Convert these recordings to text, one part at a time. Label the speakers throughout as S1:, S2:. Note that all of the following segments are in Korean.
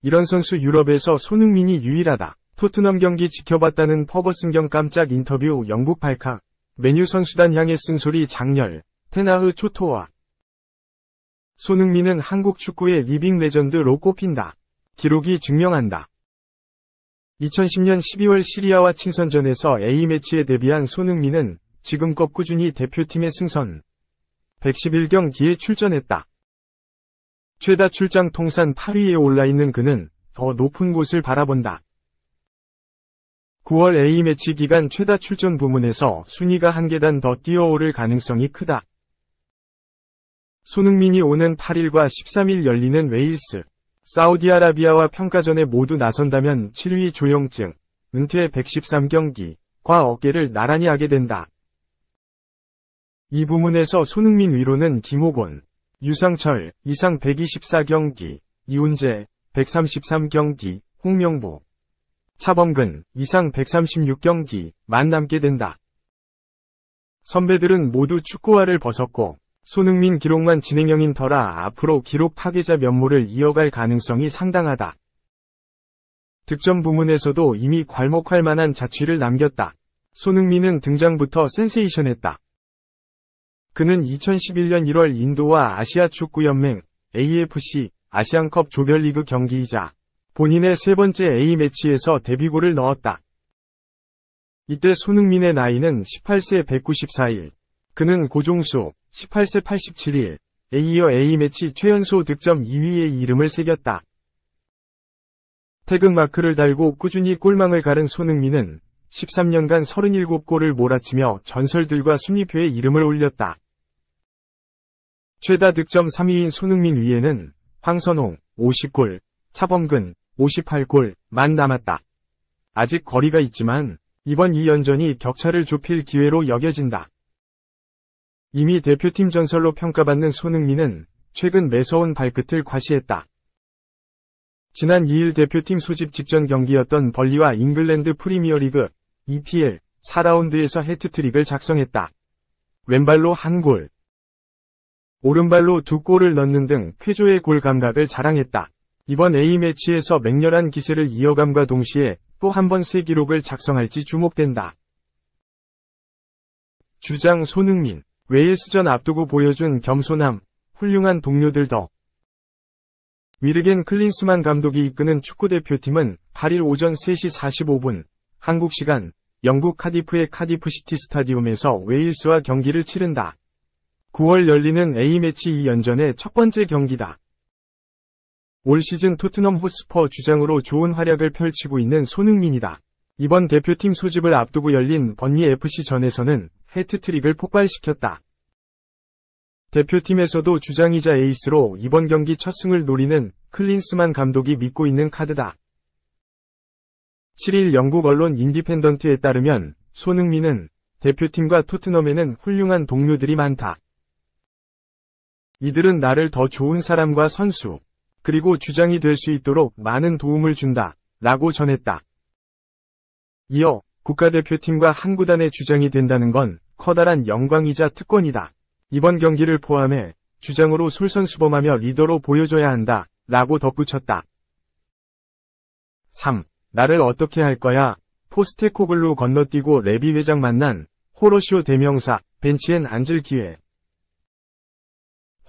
S1: 이런 선수 유럽에서 손흥민이 유일하다. 토트넘 경기 지켜봤다는 퍼거슨경 깜짝 인터뷰. 영국 발칵. 맨유 선수단 향해 쓴소리 장렬. 테나흐 초토화. 손흥민은 한국 축구의 리빙 레전드로 꼽힌다. 기록이 증명한다. 2010년 12월 시리아와 친선전에서 A매치에 데뷔한 손흥민은 지금껏 꾸준히 대표팀의 승선 111경기에 출전했다. 최다 출장 통산 8위에 올라있는 그는 더 높은 곳을 바라본다. 9월 A매치 기간 최다 출전 부문에서 순위가 한 계단 더 뛰어오를 가능성이 크다. 손흥민이 오는 8일과 13일 열리는 웨일스, 사우디아라비아와 평가전에 모두 나선다면 7위 조영증, 은퇴 113경기과 어깨를 나란히 하게 된다. 이 부문에서 손흥민 위로는 김호곤, 유상철, 이상 124경기, 이훈재, 133경기, 홍명보, 차범근, 이상 136경기만 남게 된다. 선배들은 모두 축구화를 벗었고 손흥민 기록만 진행형인 터라 앞으로 기록 파괴자 면모를 이어갈 가능성이 상당하다. 득점 부문에서도 이미 괄목할 만한 자취를 남겼다. 손흥민은 등장부터 센세이션했다. 그는 2011년 1월 인도와 아시아축구연맹 AFC 아시안컵 조별리그 경기이자 본인의 세 번째 A매치에서 데뷔골을 넣었다. 이때 손흥민의 나이는 18세 194일. 그는 고종수 18세 87일, 이어 A매치 최연소 득점 2위의 이름을 새겼다. 태극마크를 달고 꾸준히 골망을 가른 손흥민은 13년간 37골을 몰아치며 전설들과 순위표에 이름을 올렸다. 최다 득점 3위인 손흥민 위에는 황선홍 50골, 차범근 58골만 남았다. 아직 거리가 있지만 이번 2연전이 격차를 좁힐 기회로 여겨진다. 이미 대표팀 전설로 평가받는 손흥민은 최근 매서운 발끝을 과시했다. 지난 2일 대표팀 소집 직전 경기였던 벌리와 잉글랜드 프리미어리그 EPL 4라운드에서 해트트릭을 작성했다. 왼발로 1골, 오른발로 2골을 넣는 등 쾌조의 골 감각을 자랑했다. 이번 A매치에서 맹렬한 기세를 이어감과 동시에 또 한 번 새 기록을 작성할지 주목된다. 주장 손흥민. 웨일스전 앞두고 보여준 겸손함, 훌륭한 동료들 더. 위르겐 클린스만 감독이 이끄는 축구대표팀은 8일 오전 3시 45분, 한국 시간, 영국 카디프의 카디프 시티 스타디움에서 웨일스와 경기를 치른다. 9월 열리는 A매치 2연전의 첫 번째 경기다. 올 시즌 토트넘 호스퍼 주장으로 좋은 활약을 펼치고 있는 손흥민이다. 이번 대표팀 소집을 앞두고 열린 번리 FC전에서는 해트트릭을 폭발시켰다. 대표팀에서도 주장이자 에이스로 이번 경기 첫 승을 노리는 클린스만 감독이 믿고 있는 카드다. 7일 영국 언론 인디펜던트에 따르면 손흥민은 대표팀과 토트넘에는 훌륭한 동료들이 많다. 이들은 나를 더 좋은 사람과 선수, 그리고 주장이 될 수 있도록 많은 도움을 준다, 라고 전했다. 이어 국가대표팀과 한 구단의 주장이 된다는 건 커다란 영광이자 특권이다. 이번 경기를 포함해 주장으로 솔선수범하며 리더로 보여줘야 한다, 라고 덧붙였다. 3. 나를 어떻게 할 거야? 포스테코글루 건너뛰고 레비 회장 만난 호러쇼 대명사, 벤치엔 앉을 기회.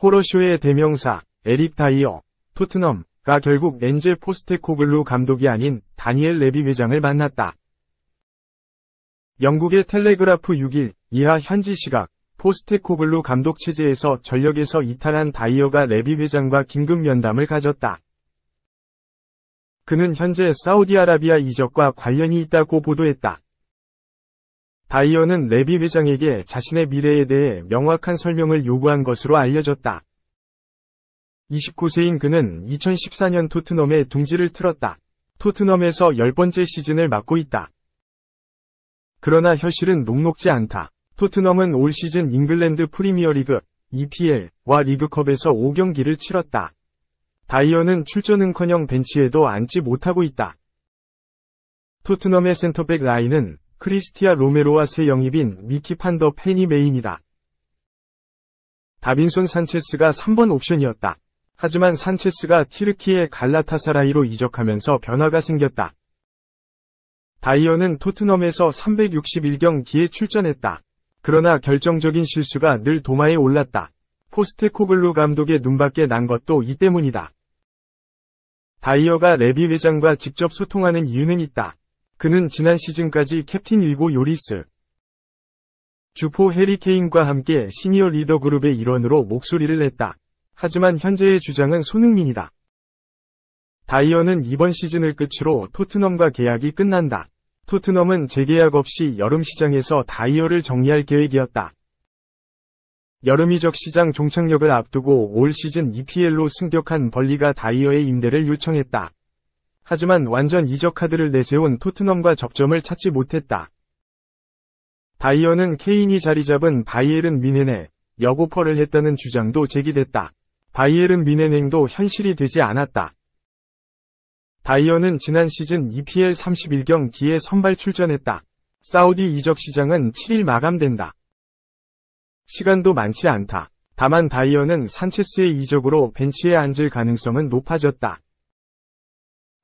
S1: 호러쇼의 대명사, 에릭 다이어, 토트넘가 결국 렌제 포스테코글루 감독이 아닌 다니엘 레비 회장을 만났다. 영국의 텔레그라프 6일 이하 현지 시각, 포스테코글루 감독 체제에서 전력에서 이탈한 다이어가 레비 회장과 긴급 면담을 가졌다. 그는 현재 사우디아라비아 이적과 관련이 있다고 보도했다. 다이어는 레비 회장에게 자신의 미래에 대해 명확한 설명을 요구한 것으로 알려졌다. 29세인 그는 2014년 토트넘에 둥지를 틀었다. 토트넘에서 10번째 시즌을 맡고 있다. 그러나 현실은 녹록지 않다. 토트넘은 올 시즌 잉글랜드 프리미어리그, EPL와 리그컵에서 5경기를 치렀다. 다이어는 출전은커녕 벤치에도 앉지 못하고 있다. 토트넘의 센터백 라인은 크리스티아 로메로와 새 영입인 미키 판더 펜이 메인이다. 다빈손 산체스가 3번 옵션이었다. 하지만 산체스가 튀르키예 갈라타사라이로 이적하면서 변화가 생겼다. 다이어는 토트넘에서 361경기에 출전했다. 그러나 결정적인 실수가 늘 도마에 올랐다. 포스테코글루 감독의 눈밖에 난 것도 이 때문이다. 다이어가 레비 회장과 직접 소통하는 이유는 있다. 그는 지난 시즌까지 캡틴 위고 요리스, 주포 해리 케인과 함께 시니어 리더 그룹의 일원으로 목소리를 냈다. 하지만 현재의 주장은 손흥민이다. 다이어는 이번 시즌을 끝으로 토트넘과 계약이 끝난다. 토트넘은 재계약 없이 여름 시장에서 다이어를 정리할 계획이었다. 여름 이적 시장 종착역을 앞두고 올 시즌 EPL로 승격한 벌리가 다이어의 임대를 요청했다. 하지만 완전 이적 카드를 내세운 토트넘과 접점을 찾지 못했다. 다이어는 케인이 자리 잡은 바이에른 뮌헨에 역오퍼를 했다는 주장도 제기됐다. 바이에른 뮌헨행도 현실이 되지 않았다. 다이어는 지난 시즌 EPL 31경기에 선발 출전했다. 사우디 이적 시장은 7일 마감된다. 시간도 많지 않다. 다만 다이어는 산체스의 이적으로 벤치에 앉을 가능성은 높아졌다.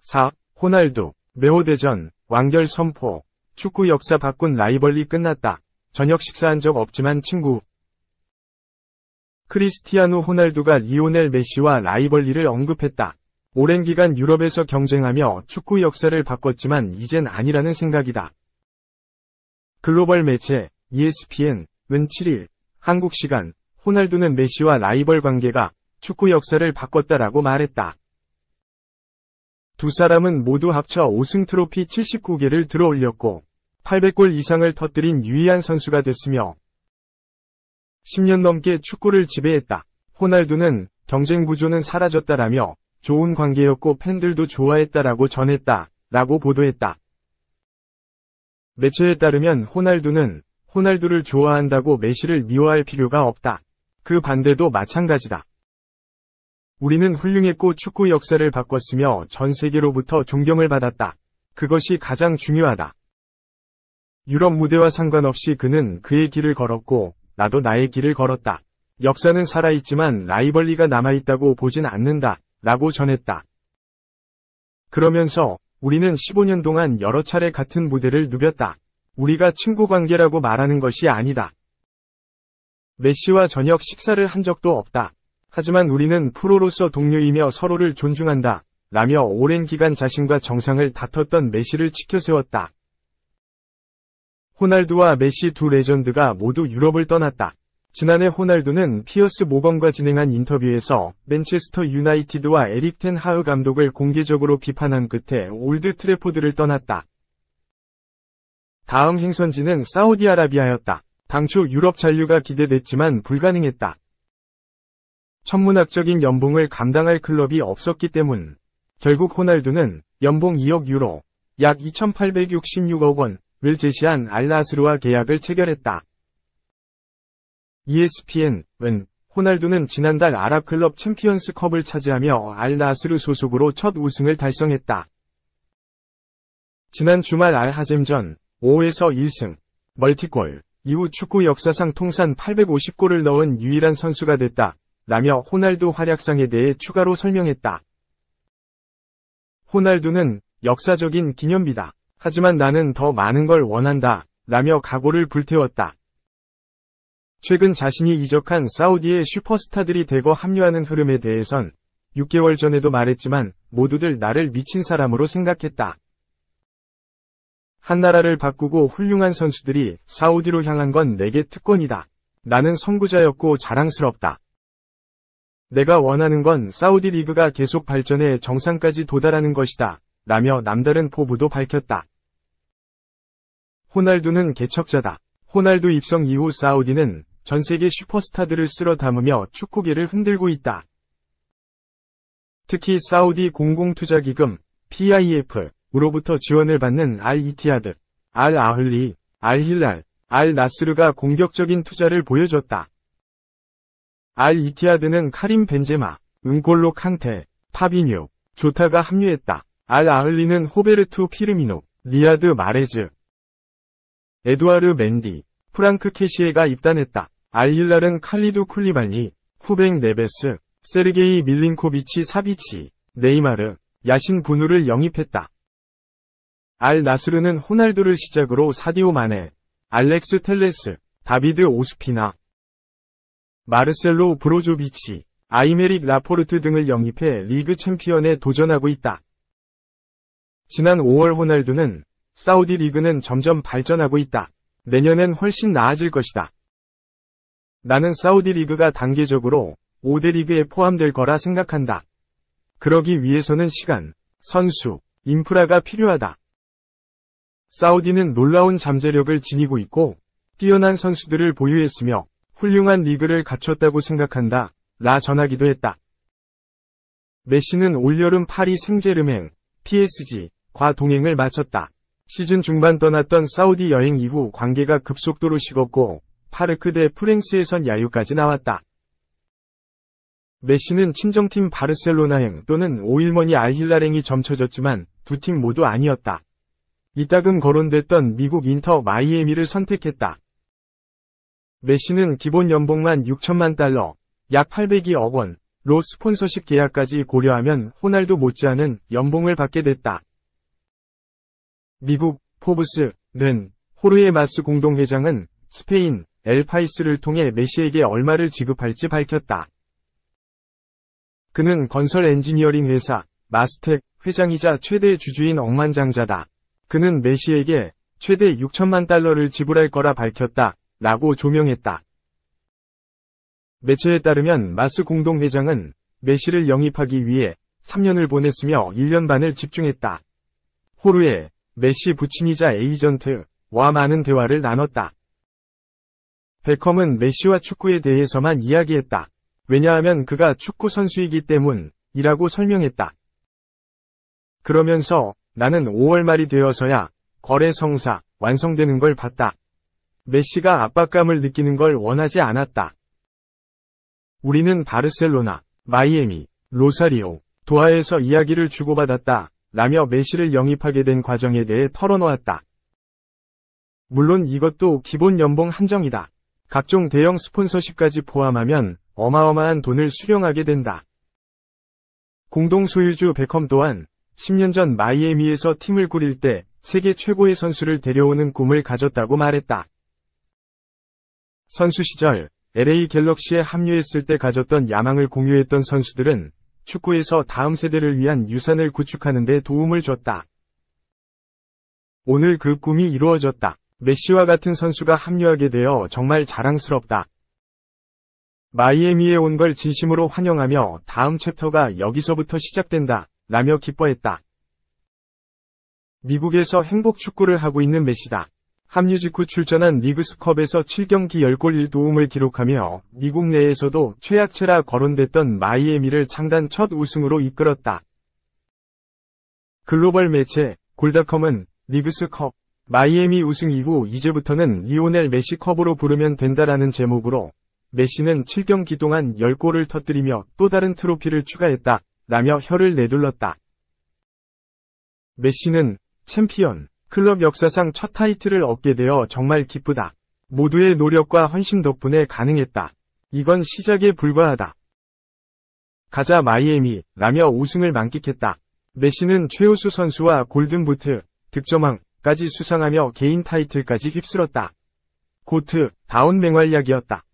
S1: 4. 호날두, 메호대전, 완결 선포. 축구 역사 바꾼 라이벌리 끝났다. 저녁 식사한 적 없지만 친구. 크리스티아누 호날두가 리오넬 메시와 라이벌리를 언급했다. 오랜 기간 유럽에서 경쟁하며 축구 역사를 바꿨지만 이젠 아니라는 생각이다. 글로벌 매체 ESPN은 7일 한국 시간 호날두는 메시와 라이벌 관계가 축구 역사를 바꿨다라고 말했다. 두 사람은 모두 합쳐 5승 트로피 79개를 들어올렸고 800골 이상을 터뜨린 유의한 선수가 됐으며 10년 넘게 축구를 지배했다. 호날두는 경쟁 구조는 사라졌다라며 좋은 관계였고 팬들도 좋아했다라고 전했다. 라고 보도했다. 매체에 따르면 호날두를 좋아한다고 메시를 미워할 필요가 없다. 그 반대도 마찬가지다. 우리는 훌륭했고 축구 역사를 바꿨으며 전 세계로부터 존경을 받았다. 그것이 가장 중요하다. 유럽 무대와 상관없이 그는 그의 길을 걸었고 나도 나의 길을 걸었다. 역사는 살아있지만 라이벌리가 남아있다고 보진 않는다. 라고 전했다. 그러면서 우리는 15년 동안 여러 차례 같은 무대를 누볐다. 우리가 친구 관계라고 말하는 것이 아니다. 메시와 저녁 식사를 한 적도 없다. 하지만 우리는 프로로서 동료이며 서로를 존중한다. 라며 오랜 기간 자신과 정상을 다퉜던 메시를 치켜세웠다. 호날두와 메시 두 레전드가 모두 유럽을 떠났다. 지난해 호날두는 피어스 모건과 진행한 인터뷰에서 맨체스터 유나이티드와 에릭 텐 하흐 감독을 공개적으로 비판한 끝에 올드 트래포드를 떠났다. 다음 행선지는 사우디아라비아였다. 당초 유럽 잔류가 기대됐지만 불가능했다. 천문학적인 연봉을 감당할 클럽이 없었기 때문. 결국 호날두는 연봉 2억 유로, 약 2,866억 원을 제시한 알나스르와 계약을 체결했다. ESPN은 호날두는 지난달 아랍클럽 챔피언스컵을 차지하며 알나스르 소속으로 첫 우승을 달성했다. 지난 주말 알하젬전 5에서 1승, 멀티골 이후 축구 역사상 통산 850골을 넣은 유일한 선수가 됐다. 라며 호날두 활약상에 대해 추가로 설명했다. 호날두는 역사적인 기념비다. 하지만 나는 더 많은 걸 원한다. 라며 각오를 불태웠다. 최근 자신이 이적한 사우디의 슈퍼스타들이 대거 합류하는 흐름에 대해선 6개월 전에도 말했지만 모두들 나를 미친 사람으로 생각했다. 한 나라를 바꾸고 훌륭한 선수들이 사우디로 향한 건 내게 특권이다. 나는 선구자였고 자랑스럽다. 내가 원하는 건 사우디 리그가 계속 발전해 정상까지 도달하는 것이다. 라며 남다른 포부도 밝혔다. 호날두는 개척자다. 호날두 입성 이후 사우디는 전 세계 슈퍼스타들을 쓸어 담으며 축구계를 흔들고 있다. 특히 사우디 공공투자기금 PIF으로부터 지원을 받는 알-이티하드, 알-아흘리, 알-힐랄, 알-나스르가 공격적인 투자를 보여줬다. 알-이티하드는 카림 벤제마, 은골로 칸테, 파비뉴, 조타가 합류했다. 알-아흘리는 호베르투 피르미노, 리아드 마레즈, 에두아르 맨디, 프랑크 캐시에가 입단했다. 알-힐랄은 칼리두 쿨리발리, 후백 네베스, 세르게이 밀린코비치 사비치, 네이마르, 야신 분우를 영입했다. 알 나스르는 호날두를 시작으로 사디오 마네, 알렉스 텔레스, 다비드 오스피나, 마르셀로 브로조비치, 아이메릭 라포르트 등을 영입해 리그 챔피언에 도전하고 있다. 지난 5월 호날두는 사우디 리그는 점점 발전하고 있다. 내년엔 훨씬 나아질 것이다. 나는 사우디 리그가 단계적으로 5대 리그에 포함될 거라 생각한다. 그러기 위해서는 시간, 선수, 인프라가 필요하다. 사우디는 놀라운 잠재력을 지니고 있고 뛰어난 선수들을 보유했으며 훌륭한 리그를 갖췄다고 생각한다. 라 전하기도 했다. 메시는 올여름 파리 생제르맹, PSG,과 동행을 마쳤다. 시즌 중반 떠났던 사우디 여행 이후 관계가 급속도로 식었고 파르크 대 프랑스에선 야유까지 나왔다. 메시는 친정팀 바르셀로나행 또는 오일머니 알힐랄행이 점쳐졌지만 두 팀 모두 아니었다. 이따금 거론됐던 미국 인터 마이애미를 선택했다. 메시는 기본 연봉만 6천만 달러, 약 802억 원로 스폰서십 계약까지 고려하면 호날두 못지않은 연봉을 받게 됐다. 미국 포브스는 호르헤 마스 공동회장은 스페인 엘파이스를 통해 메시에게 얼마를 지급할지 밝혔다. 그는 건설 엔지니어링 회사 마스텍 회장이자 최대 주주인 억만장자다. 그는 메시에게 최대 6천만 달러를 지불할 거라 밝혔다. 라고 조명했다. 매체에 따르면 마스 공동회장은 메시를 영입하기 위해 3년을 보냈으며 1년 반을 집중했다. 호르헤, 메시 부친이자 에이전트와 많은 대화를 나눴다. 베컴은 메시와 축구에 대해서만 이야기했다. 왜냐하면 그가 축구 선수이기 때문이라고 설명했다. 그러면서 나는 5월 말이 되어서야 거래 성사 완성되는 걸 봤다. 메시가 압박감을 느끼는 걸 원하지 않았다. 우리는 바르셀로나, 마이애미, 로사리오, 도하에서 이야기를 주고받았다. 라며 메시를 영입하게 된 과정에 대해 털어놓았다. 물론 이것도 기본 연봉 한정이다. 각종 대형 스폰서십까지 포함하면 어마어마한 돈을 수령하게 된다. 공동 소유주 베컴 또한 10년 전 마이애미에서 팀을 꾸릴 때 세계 최고의 선수를 데려오는 꿈을 가졌다고 말했다. 선수 시절 LA 갤럭시에 합류했을 때 가졌던 야망을 공유했던 선수들은 축구에서 다음 세대를 위한 유산을 구축하는 데 도움을 줬다. 오늘 그 꿈이 이루어졌다. 메시와 같은 선수가 합류하게 되어 정말 자랑스럽다. 마이애미에 온 걸 진심으로 환영하며 다음 챕터가 여기서부터 시작된다. 라며 기뻐했다. 미국에서 행복 축구를 하고 있는 메시다. 합류 직후 출전한 리그스컵에서 7경기 10골 1도움을 기록하며 미국 내에서도 최약체라 거론됐던 마이애미를 창단 첫 우승으로 이끌었다. 글로벌 매체 골닷컴은 리그스컵 마이애미 우승 이후 이제부터는 리오넬 메시컵으로 부르면 된다라는 제목으로 메시는 7경기 동안 10골을 터뜨리며 또 다른 트로피를 추가했다. 라며 혀를 내둘렀다. 메시는 챔피언, 클럽 역사상 첫 타이틀을 얻게 되어 정말 기쁘다. 모두의 노력과 헌신 덕분에 가능했다. 이건 시작에 불과하다. 가자 마이애미, 라며 우승을 만끽했다. 메시는 최우수 선수와 골든부트, 득점왕까지 수상하며 개인 타이틀까지 휩쓸었다. 고트, 다운 맹활약이었다.